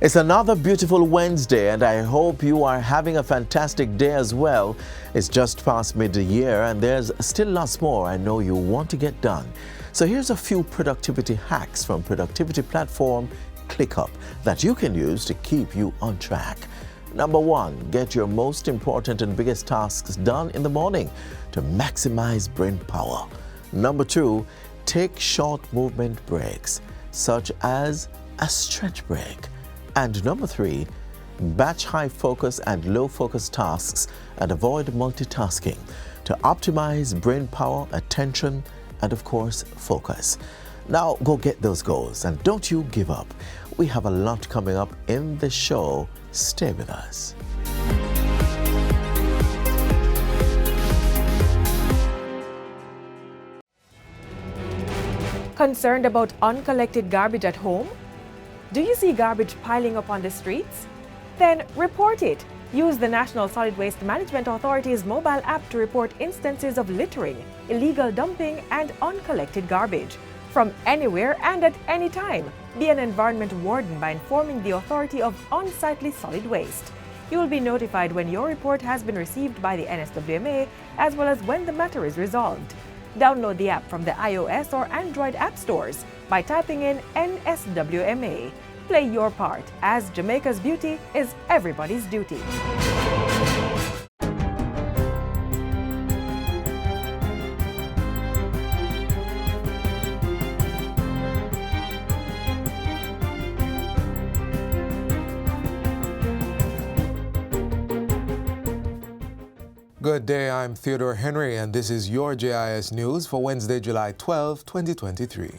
It's another beautiful Wednesday, and I hope you are having a fantastic day as well. It's just past mid-year, and there's still lots more I know you want to get done. So here's a few productivity hacks from productivity platform ClickUp that you can use to keep you on track. Number 1, get your most important and biggest tasks done in the morning to maximize brain power. Number 2, take short movement breaks, such as a stretch break. And number 3, batch high focus and low focus tasks and avoid multitasking to optimize brain power, attention, and of course, focus. Now go get those goals and don't you give up. We have a lot coming up in the show. Stay with us. Concerned about uncollected garbage at home? Do you see garbage piling up on the streets? Then report it. Use the National Solid Waste Management Authority's mobile app to report instances of littering, illegal dumping, and uncollected garbage. From anywhere and at any time, be an environment warden by informing the authority of unsightly solid waste. You will be notified when your report has been received by the NSWMA, as well as when the matter is resolved. Download the app from the iOS or Android app stores by typing in NSWMA. Play your part, as Jamaica's beauty is everybody's duty. Good day, I'm Theodore Henry, and this is your JIS News for Wednesday, July 12, 2023.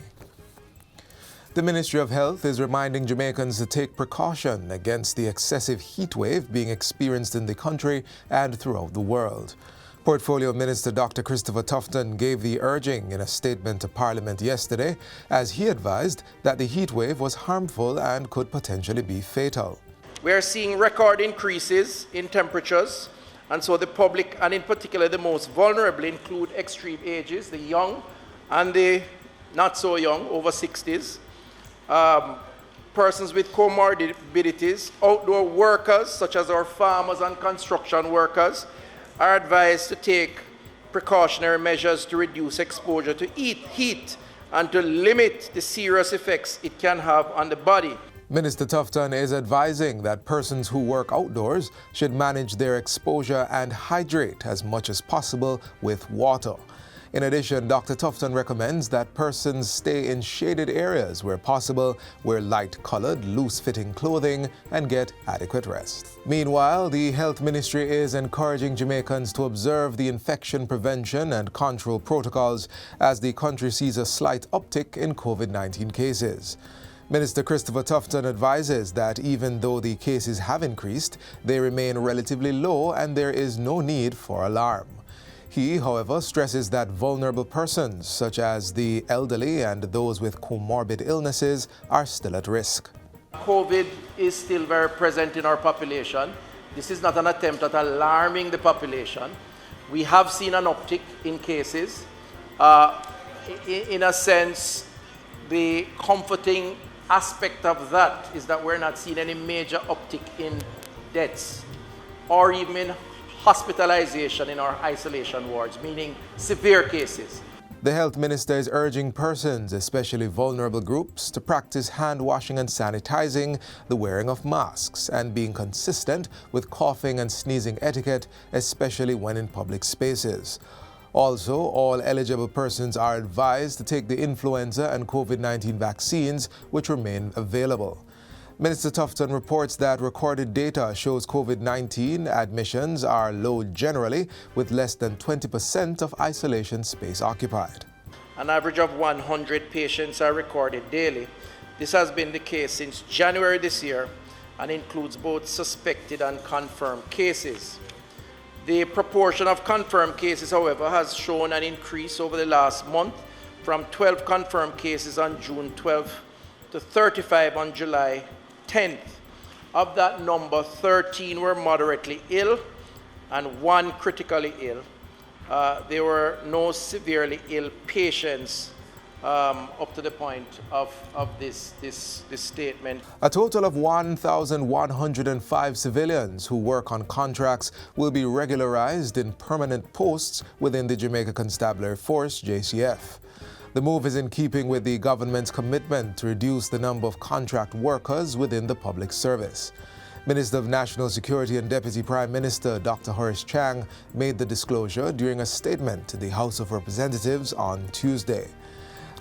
The Ministry of Health is reminding Jamaicans to take precaution against the excessive heat wave being experienced in the country and throughout the world. Portfolio Minister Dr. Christopher Tufton gave the urging in a statement to Parliament yesterday, as he advised that the heat wave was harmful and could potentially be fatal. We are seeing record increases in temperatures, and so the public, and in particular the most vulnerable, include extreme ages, the young and the not so young, over 60s, persons with comorbidities, outdoor workers, such as our farmers and construction workers, are advised to take precautionary measures to reduce exposure to heat and to limit the serious effects it can have on the body. Minister Tufton is advising that persons who work outdoors should manage their exposure and hydrate as much as possible with water. In addition, Dr. Tufton recommends that persons stay in shaded areas where possible, wear light-colored, loose-fitting clothing, and get adequate rest. Meanwhile, the Health Ministry is encouraging Jamaicans to observe the infection prevention and control protocols as the country sees a slight uptick in COVID-19 cases. Minister Christopher Tufton advises that even though the cases have increased, they remain relatively low and there is no need for alarm. He, however, stresses that vulnerable persons, such as the elderly and those with comorbid illnesses, are still at risk. COVID is still very present in our population. This is not an attempt at alarming the population. We have seen an uptick in cases. In a sense, the comforting aspect of that is that we're not seeing any major uptick in deaths or even in hospitalization in our isolation wards, meaning severe cases. The health minister is urging persons, especially vulnerable groups, to practice hand washing and sanitizing, the wearing of masks, and being consistent with coughing and sneezing etiquette, especially when in public spaces. Also, all eligible persons are advised to take the influenza and COVID-19 vaccines, which remain available. Minister Tufton reports that recorded data shows COVID-19 admissions are low generally, with less than 20% of isolation space occupied. An average of 100 patients are recorded daily. This has been the case since January this year and includes both suspected and confirmed cases. The proportion of confirmed cases, however, has shown an increase over the last month from 12 confirmed cases on June 12th to 35 on July 10th. Of that number, 13 were moderately ill and 1 critically ill. There were no severely ill patients up to the point of this statement. A total of 1,105 civilians who work on contracts will be regularized in permanent posts within the Jamaica Constabulary Force, JCF. The move is in keeping with the government's commitment to reduce the number of contract workers within the public service. Minister of National Security and Deputy Prime Minister Dr. Horace Chang made the disclosure during a statement to the House of Representatives on Tuesday.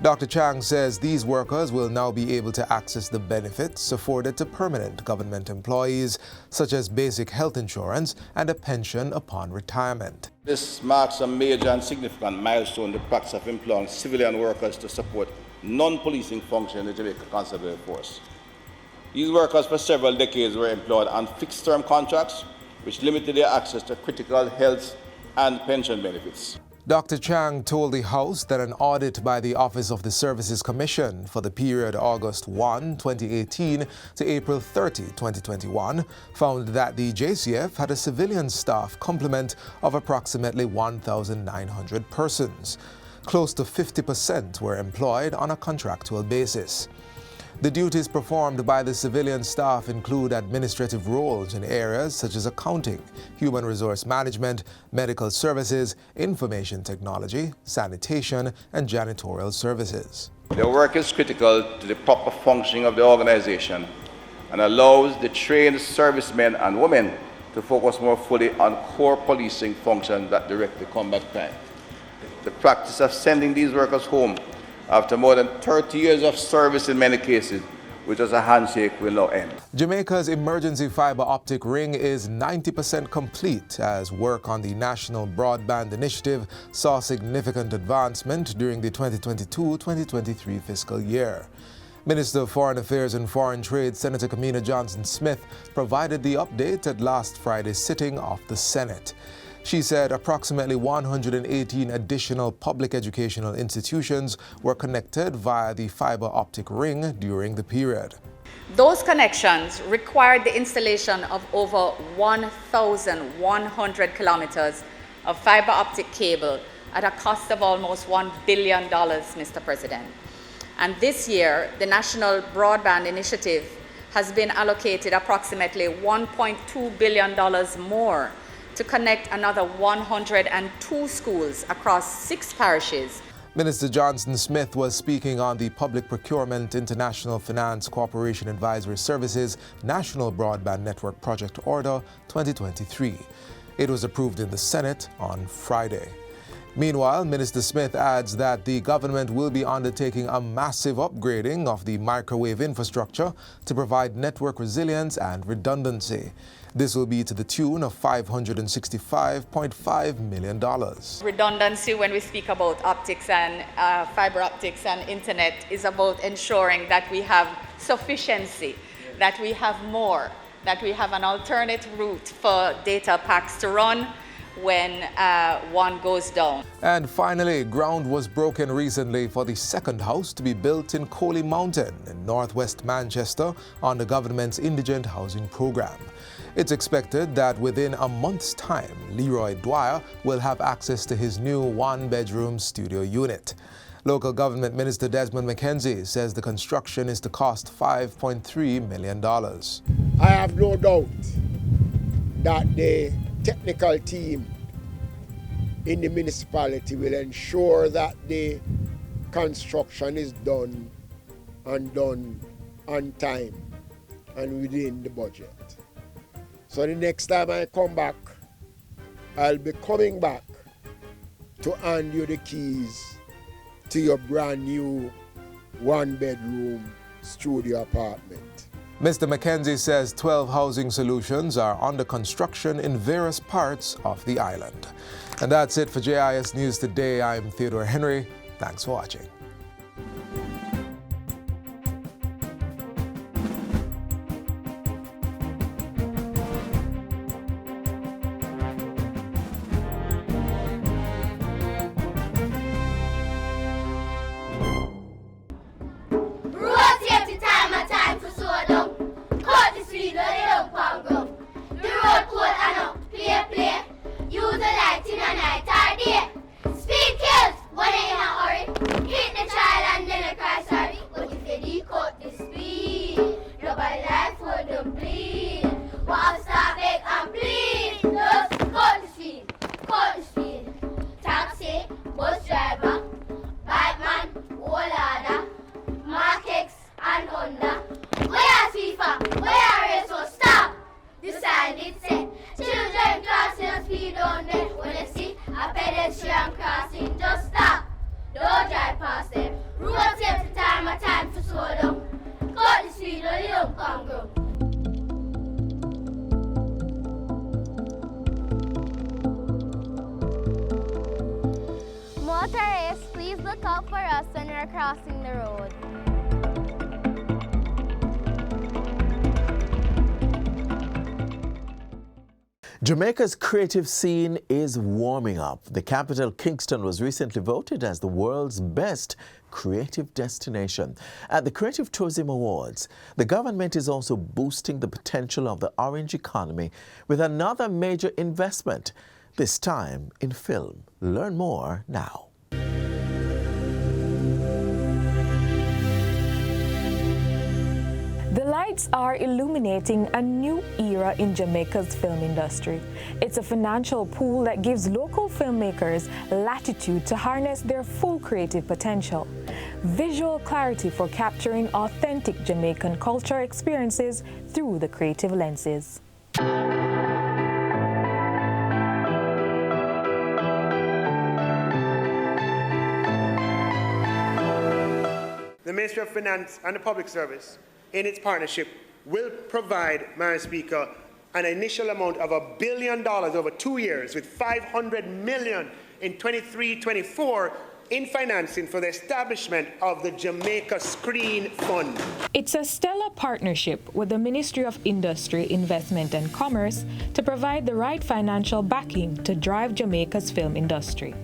Dr. Chang says these workers will now be able to access the benefits afforded to permanent government employees, such as basic health insurance and a pension upon retirement. This marks a major and significant milestone in the practice of employing civilian workers to support non-policing function in the Jamaica Constabulary Force. These workers for several decades were employed on fixed-term contracts, which limited their access to critical health and pension benefits. Dr. Chang told the House that an audit by the Office of the Services Commission for the period August 1, 2018 to April 30, 2021 found that the JCF had a civilian staff complement of approximately 1,900 persons. Close to 50% were employed on a contractual basis. The duties performed by the civilian staff include administrative roles in areas such as accounting, human resource management, medical services, information technology, sanitation, and janitorial services. Their work is critical to the proper functioning of the organization and allows the trained servicemen and women to focus more fully on core policing functions that directly combat crime. The practice of sending these workers home after more than 30 years of service in many cases, which as a handshake will now end. Jamaica's emergency fiber optic ring is 90% complete as work on the National Broadband initiative saw significant advancement during the 2022-2023 fiscal year. Minister of Foreign Affairs and Foreign Trade, Senator Kamina Johnson-Smith, provided the update at last Friday's sitting of the Senate. She said approximately 118 additional public educational institutions were connected via the fiber optic ring during the period. Those connections required the installation of over 1,100 kilometers of fiber optic cable at a cost of almost $1 billion, Mr. President. And this year, the National Broadband Initiative has been allocated approximately $1.2 billion more to connect another 102 schools across 6 parishes. Minister Johnson-Smith was speaking on the Public Procurement International Finance Cooperation Advisory Services National Broadband Network Project Order 2023. It was approved in the Senate on Friday. Meanwhile, Minister Smith adds that the government will be undertaking a massive upgrading of the microwave infrastructure to provide network resilience and redundancy. This will be to the tune of $565.5 million. Redundancy, when we speak about optics and fiber optics and internet, is about ensuring that we have sufficiency, that we have more, that we have an alternate route for data packs to run when one goes down. And finally, ground was broken recently for the second house to be built in Coley Mountain in northwest Manchester on the government's Indigent housing program. It's expected that within a month's time, Leroy Dwyer will have access to his new one-bedroom studio unit. Local Government Minister Desmond McKenzie says the construction is to cost $5.3 million. I have no doubt that the technical team in the municipality will ensure that the construction is done on time and within the budget. So the next time I come back, I'll be coming back to hand you the keys to your brand new one-bedroom studio apartment. Mr. McKenzie says 12 housing solutions are under construction in various parts of the island. And that's it for JIS News Today. I'm Theodore Henry. Thanks for watching. Use the light in a night or day. Speed kills, but in a hurry. Hit child and then I cry sorry. But if you decode the speed, nobody life wouldn't bleed. What stop beg and plead? Just cut the speed, cut the speed. Taxi, bus driver, bike man, whole order, Mark X and Honda. Where are FIFA? Where are race? So stop. The sign it said, children crossing the speed on there. When they see a pedestrian crossing, just stop. Don't drive past them. Road safety time a time for slow down. Cut the speed or you don't come ground. Motorists, please look out for us when we're crossing the road. Jamaica's creative scene is warming up. The capital, Kingston, was recently voted as the world's best creative destination. At the Creative Tourism Awards, the government is also boosting the potential of the orange economy with another major investment, this time in film. Learn more now. The lights are illuminating a new era in Jamaica's film industry. It's a financial pool that gives local filmmakers latitude to harness their full creative potential. Visual clarity for capturing authentic Jamaican culture experiences through the creative lenses. The Ministry of Finance and the Public Service, in its partnership, will provide, Madam Speaker, an initial amount of $1 billion over 2 years with $500 million in 23-24 in financing for the establishment of the Jamaica Screen Fund. It's a stellar partnership with the Ministry of Industry, Investment and Commerce to provide the right financial backing to drive Jamaica's film industry.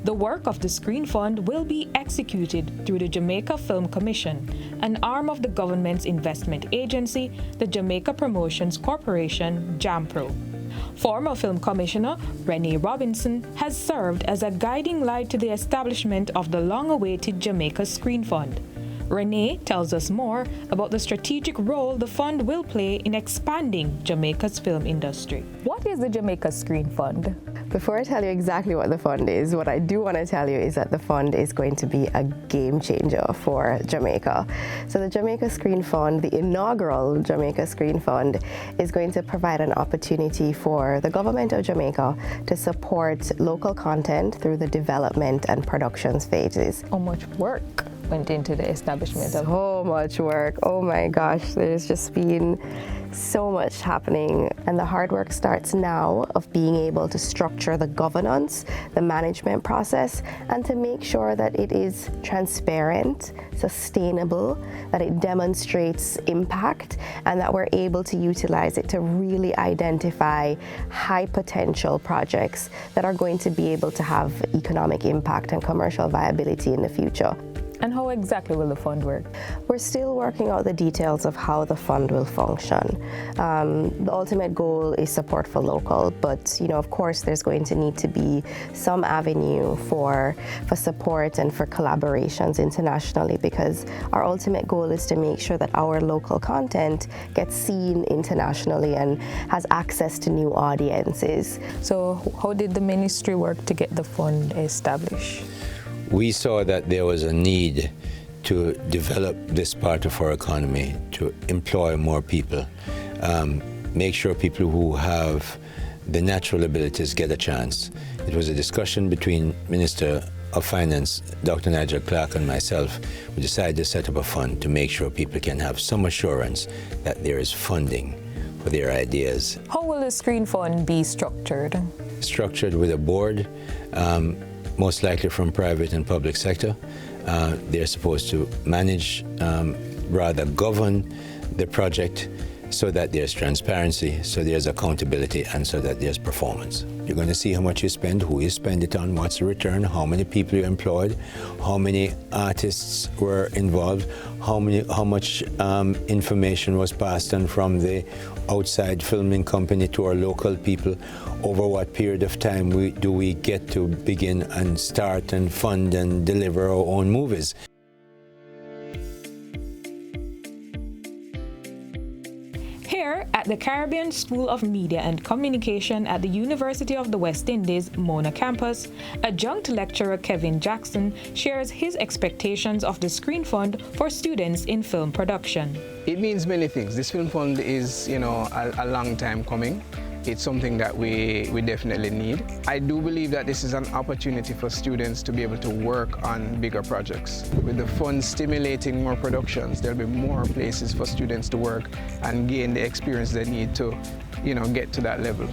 The work of the Screen Fund will be executed through the Jamaica Film Commission, an arm of the government's investment agency, the Jamaica Promotions Corporation, JAMPRO. Former Film Commissioner Renee Robinson has served as a guiding light to the establishment of the long-awaited Jamaica Screen Fund. Renee tells us more about the strategic role the fund will play in expanding Jamaica's film industry. What is the Jamaica Screen Fund? Before I tell you exactly what the fund is, what I do want to tell you is that the fund is going to be a game changer for Jamaica. So the Jamaica Screen Fund, the inaugural Jamaica Screen Fund, is going to provide an opportunity for the government of Jamaica to support local content through the development and productions phases. How much work went into the establishment of? So much work. Oh my gosh, there's just been so much happening, and the hard work starts now of being able to structure the governance, the management process, and to make sure that it is transparent, sustainable, that it demonstrates impact, and that we're able to utilize it to really identify high potential projects that are going to be able to have economic impact and commercial viability in the future. And how exactly will the fund work? We're still working out the details of how the fund will function. The ultimate goal is support for local, but of course there's going to need to be some avenue for support and for collaborations internationally, because our ultimate goal is to make sure that our local content gets seen internationally and has access to new audiences. So how did the ministry work to get the fund established? We saw that there was a need to develop this part of our economy, to employ more people, make sure people who have the natural abilities get a chance. It was a discussion between Minister of Finance, Dr. Nigel Clark, and myself. We decided to set up a fund to make sure people can have some assurance that there is funding for their ideas. How will the Screen Fund be structured? Structured with a board, most likely from private and public sector. They're supposed to manage, rather govern the project, so that there's transparency, so there's accountability, and so that there's performance. You're going to see how much you spend, who you spend it on, what's the return, how many people you employed, how many artists were involved, how much information was passed on from the outside filming company to our local people, over what period of time do we get to begin and start and fund and deliver our own movies. Here at the Caribbean School of Media and Communication at the University of the West Indies, Mona campus, adjunct lecturer Kevin Jackson shares his expectations of the Screen Fund for students in film production. It means many things. This Film Fund is, a long time coming. It's something that we definitely need. I do believe that this is an opportunity for students to be able to work on bigger projects. With the fund stimulating more productions, there'll be more places for students to work and gain the experience they need to, get to that level.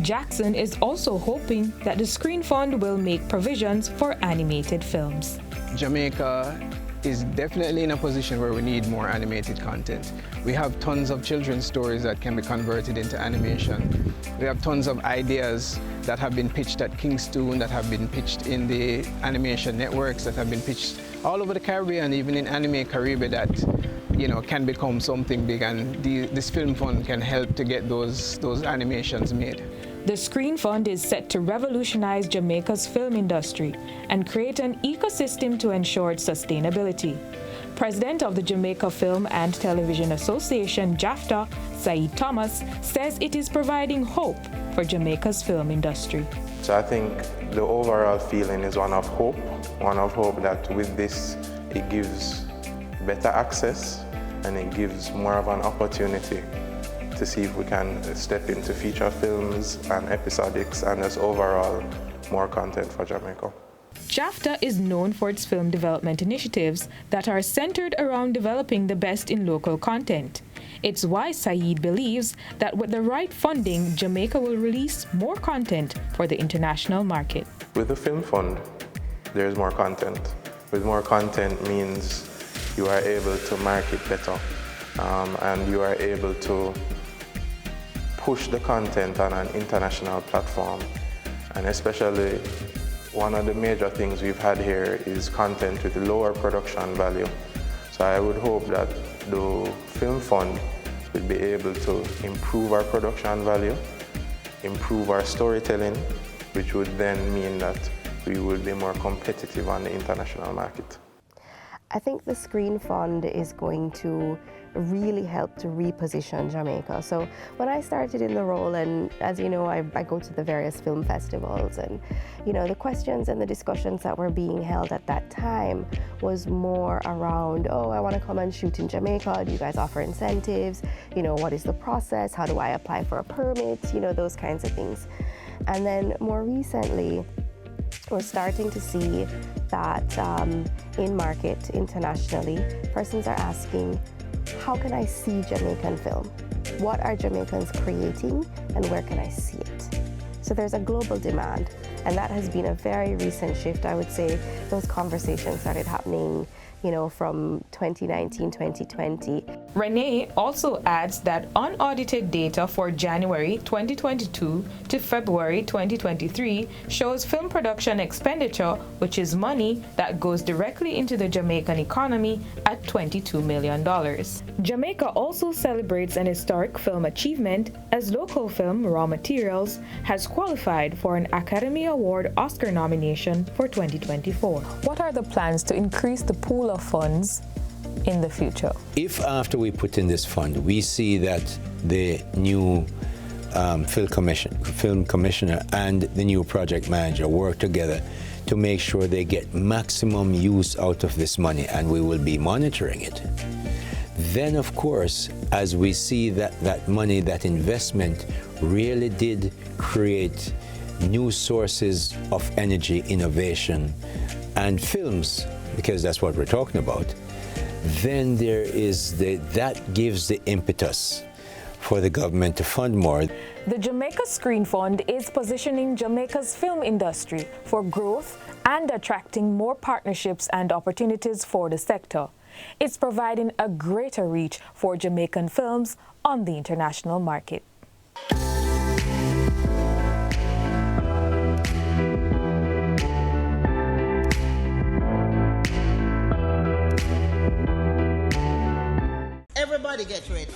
Jackson is also hoping that the Screen Fund will make provisions for animated films. Jamaica is definitely in a position where we need more animated content. We have tons of children's stories that can be converted into animation. We have tons of ideas that have been pitched at Kingston, that have been pitched in the animation networks, that have been pitched all over the Caribbean, even in Anime Caribbean, that can become something big, and this Film Fund can help to get those animations made. The Screen Fund is set to revolutionize Jamaica's film industry and create an ecosystem to ensure its sustainability. President of the Jamaica Film and Television Association, JAFTA, Saeed Thomas, says it is providing hope for Jamaica's film industry. So I think the overall feeling is one of hope that with this it gives better access and it gives more of an opportunity to see if we can step into feature films and episodics and just overall more content for Jamaica. JAFTA is known for its film development initiatives that are centered around developing the best in local content. It's why Saeed believes that with the right funding, Jamaica will release more content for the international market. With the Film Fund, there's more content. With more content means you are able to market better and you are able to push the content on an international platform. And especially one of the major things we've had here is content with lower production value. So I would hope that the Film Fund will be able to improve our production value, improve our storytelling, which would then mean that we will be more competitive on the international market. I think the Screen Fund is going to really help to reposition Jamaica. So when I started in the role, and as you know, I go to the various film festivals, and the questions and the discussions that were being held at that time was more around, I want to come and shoot in Jamaica. Do you guys offer incentives? What is the process? How do I apply for a permit? Those kinds of things. And then more recently, we're starting to see that in market internationally, persons are asking, how can I see Jamaican film? What are Jamaicans creating and where can I see it? So there's a global demand, and that has been a very recent shift. I would say those conversations started happening from 2019, 2020. Renee also adds that unaudited data for January 2022 to February 2023 shows film production expenditure, which is money that goes directly into the Jamaican economy, at $22 million. Jamaica also celebrates an historic film achievement as local film Raw Materials has qualified for an Academy Award Oscar nomination for 2024. What are the plans to increase the pool of funds in the future? If after we put in this fund, we see that the new film commissioner and the new project manager work together to make sure they get maximum use out of this money, and we will be monitoring it, then of course, as we see that money, that investment really did create new sources of energy, innovation, and films, because that's what we're talking about, then that gives the impetus for the government to fund more. The Jamaica Screen Fund is positioning Jamaica's film industry for growth and attracting more partnerships and opportunities for the sector. It's providing a greater reach for Jamaican films on the international market. Everybody get ready.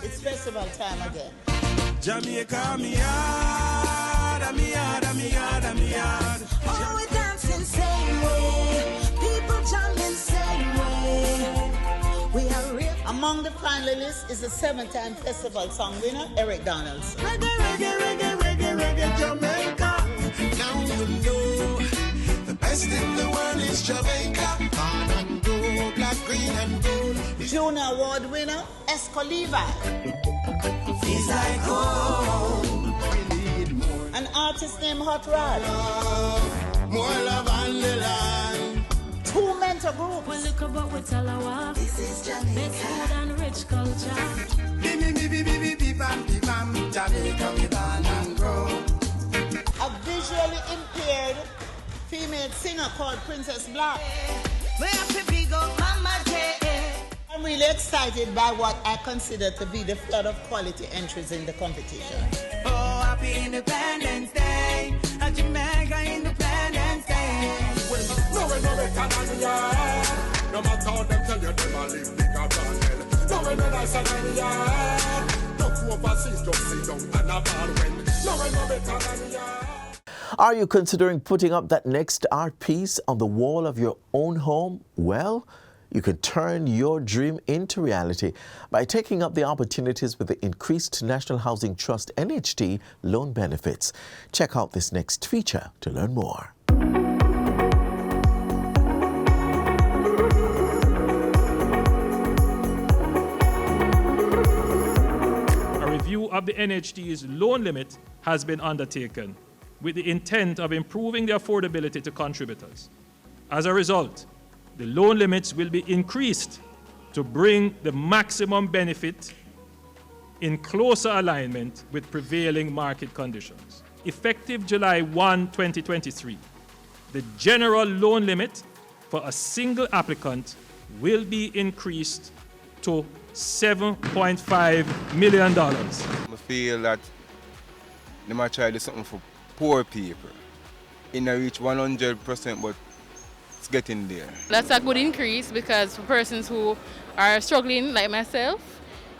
It's festival time again. Jamaica, me yard, me yard, me yard, me yard. Oh, we dancing same way. People jumping same way. We are real. Among the finalists is the 7-time festival song winner, Eric Donaldson. Reggae, reggae, reggae, reggae, reggae, Jamaica. Now you know the best in the world is Jamaica. Brown and gold, black, green and gold. Junior Award winner, Escoliva. Feels like home. We need more. An artist named Hot Rod. More love on the land. 2 mentor groups. Well, look about what Talawa. This is Jamaica. Best food and rich culture. Jamaica, we born and grow. A visually impaired female singer called Princess Black. Where happy go, Mama J. I'm really excited by what I consider to be the flood of quality entries in the competition. Oh, happy Independence Day, a Jamaica Independence Day. Well, no better than we are. No matter how them tell you, them a live bigger than hell. No nicer than we are. No overseas, just sit down and a ball when. No better than we are. Are you considering putting up that next art piece on the wall of your own home? Well, you can turn your dream into reality by taking up the opportunities with the increased National Housing Trust NHT loan benefits. Check out this next feature to learn more. A review of the NHT's loan limit has been undertaken with the intent of improving the affordability to contributors. As a result, the loan limits will be increased to bring the maximum benefit in closer alignment with prevailing market conditions. Effective July 1, 2023, the general loan limit for a single applicant will be increased to $7.5 million. I feel that they might try to do something for poor people. It not reach 100%, but it's getting there. That's a good increase because for persons who are struggling like myself,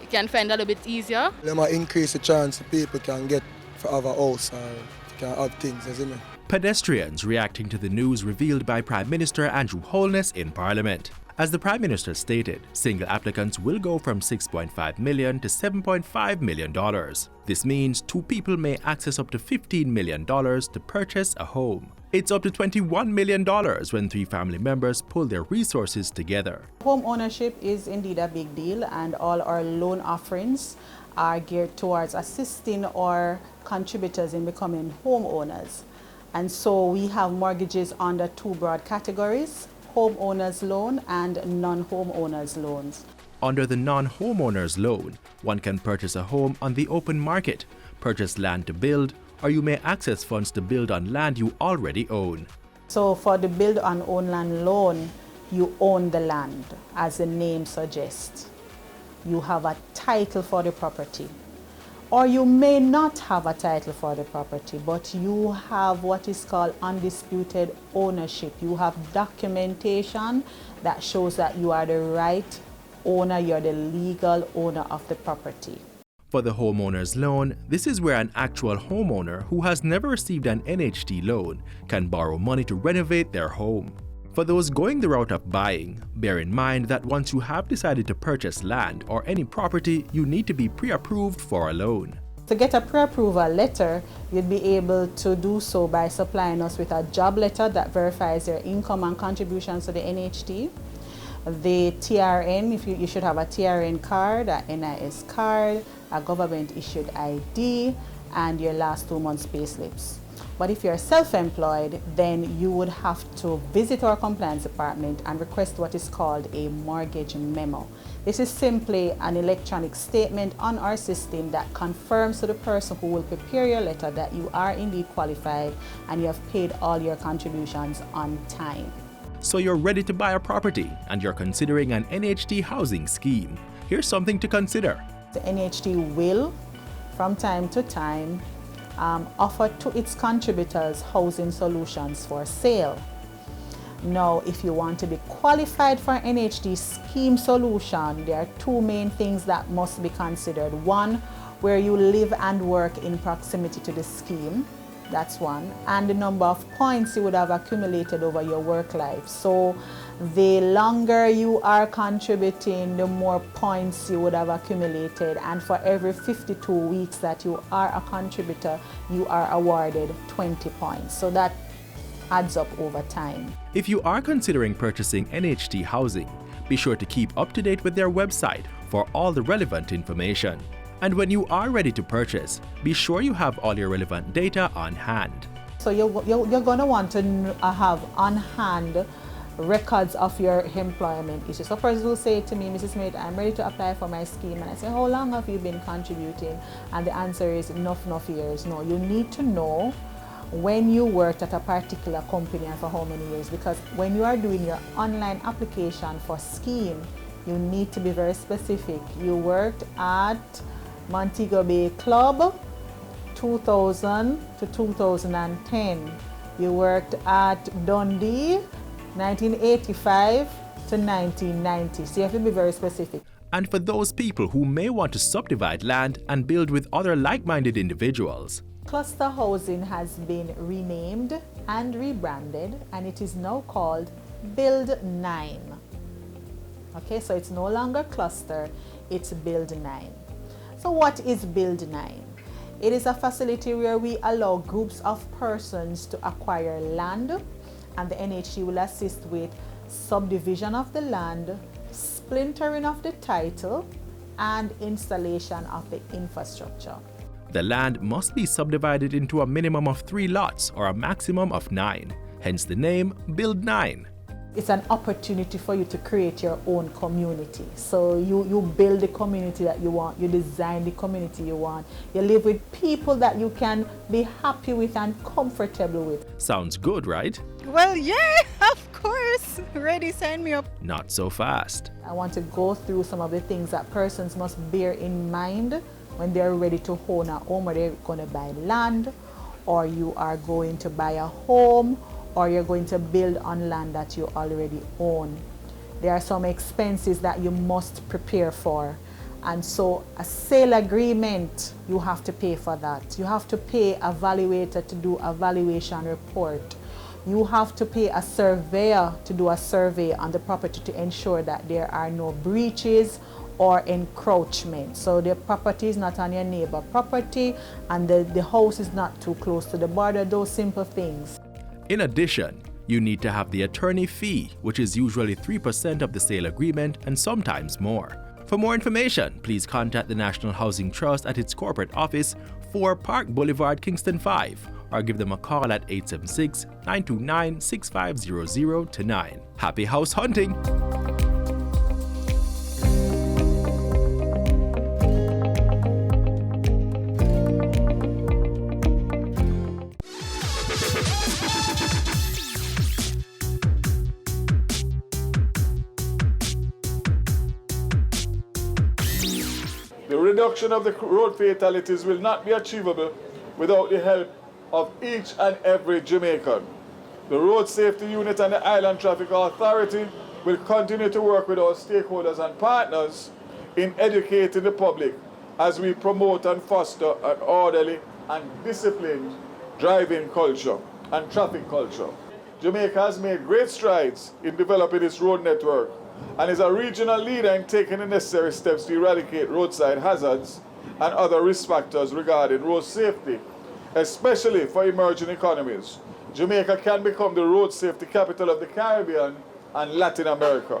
it can find a little bit easier. They might increase the chance people can get for other house or can have things, isn't it? Pedestrians reacting to the news revealed by Prime Minister Andrew Holness in Parliament. As the Prime Minister stated, single applicants will go from $6.5 million to $7.5 million. This means 2 people may access up to $15 million to purchase a home. It's up to $21 million when 3 family members pull their resources together. Home ownership is indeed a big deal, and all our loan offerings are geared towards assisting our contributors in becoming homeowners. And so we have mortgages under 2 broad categories: homeowners loan and non-homeowners loans. Under the non-homeowners loan, one can purchase a home on the open market, purchase land to build, or you may access funds to build on land you already own. So for the build on own land loan, you own the land, as the name suggests. You have a title for the property. Or you may not have a title for the property, but you have what is called undisputed ownership. You have documentation that shows that you are the right owner, you're the legal owner of the property. For the homeowner's loan, this is where an actual homeowner who has never received an NHT loan can borrow money to renovate their home. For those going the route of buying, bear in mind that once you have decided to purchase land or any property, you need to be pre-approved for a loan. To get a pre-approval letter, you'd be able to do so by supplying us with a job letter that verifies your income and contributions to the NHT. The TRN, you should have a TRN card, a NIS card, a government-issued ID, and your last 2 months' payslips. But if you're self-employed, then you would have to visit our compliance department and request what is called a mortgage memo. This is simply an electronic statement on our system that confirms to the person who will prepare your letter that you are indeed qualified and you have paid all your contributions on time. So you're ready to buy a property and you're considering an NHT housing scheme. Here's something to consider. The NHT will, from time to time, offer to its contributors housing solutions for sale. Now, if you want to be qualified for an NHT scheme solution, there are two main things that must be considered. One, where you live and work in proximity to the scheme. That's one. And the number of points you would have accumulated over your work life. So the longer you are contributing, the more points you would have accumulated. And for every 52 weeks that you are a contributor, you are awarded 20 points. So that adds up over time. If you are considering purchasing NHT housing, be sure to keep up to date with their website for all the relevant information. And when you are ready to purchase, be sure you have all your relevant data on hand. So you're going to want to have on hand records of your employment issues. So person will say to me, Mrs. Smith, I'm ready to apply for my scheme. And I say, how long have you been contributing? And the answer is enough years. No, you need to know when you worked at a particular company and for how many years. Because when you are doing your online application for scheme, you need to be very specific. You worked at Montego Bay Club 2000 to 2010. You worked at Dundee 1985 to 1990. So you have to be very specific. And for those people who may want to subdivide land and build with other like-minded individuals, Cluster housing has been renamed and rebranded, and it is now called Build 9. Okay, so it's no longer cluster, it's Build 9. So what is Build 9? It is a facility where we allow groups of persons to acquire land, and the NHT will assist with subdivision of the land, splintering of the title, and installation of the infrastructure. the land must be subdivided into a minimum of 3 lots or a maximum of 9, hence the name Build 9. It's an opportunity for you to create your own community. So you build the community that you want, you design the community you want, you live with people that you can be happy with and comfortable with. Sounds good, right? Well, yeah, of course. Ready, sign me up. Not so fast. I want to go through some of the things that persons must bear in mind when they're ready to own a home, or they're going to buy land, or you are going to buy a home, or you're going to build on land that you already own. There are some expenses that you must prepare for. And so a sale agreement, you have to pay for that. You have to pay a valuator to do a valuation report. You have to pay a surveyor to do a survey on the property to ensure that there are no breaches or encroachment. So the property is not on your neighbor property, and the house is not too close to the border, those simple things. In addition, you need to have the attorney fee, which is usually 3% of the sale agreement and sometimes more. For more information, please contact the National Housing Trust at its corporate office, 4 Park Boulevard, Kingston 5, or give them a call at 876-929-6500-9. Happy house hunting! The reduction of the road fatalities will not be achievable without the help of each and every Jamaican. The Road Safety Unit and the Island Traffic Authority will continue to work with our stakeholders and partners in educating the public as we promote and foster an orderly and disciplined driving culture and traffic culture. Jamaica has made great strides in developing its road network and is a regional leader in taking the necessary steps to eradicate roadside hazards and other risk factors regarding road safety, especially for emerging economies. Jamaica can become the road safety capital of the Caribbean and Latin America.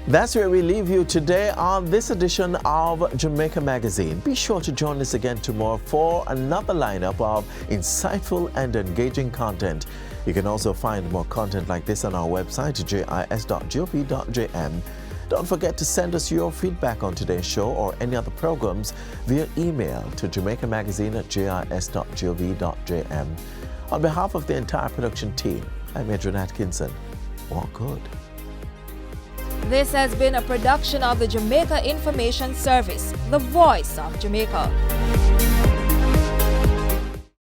That's where we leave you today on this edition of Jamaica Magazine. Be sure to join us again tomorrow for another lineup of insightful and engaging content. You can also find more content like this on our website, jis.gov.jm. Don't forget to send us your feedback on today's show or any other programs via email to jamaicamagazine@jis.gov.jm. On behalf of the entire production team, I'm Adrian Atkinson. All good. This has been a production of the Jamaica Information Service, the voice of Jamaica.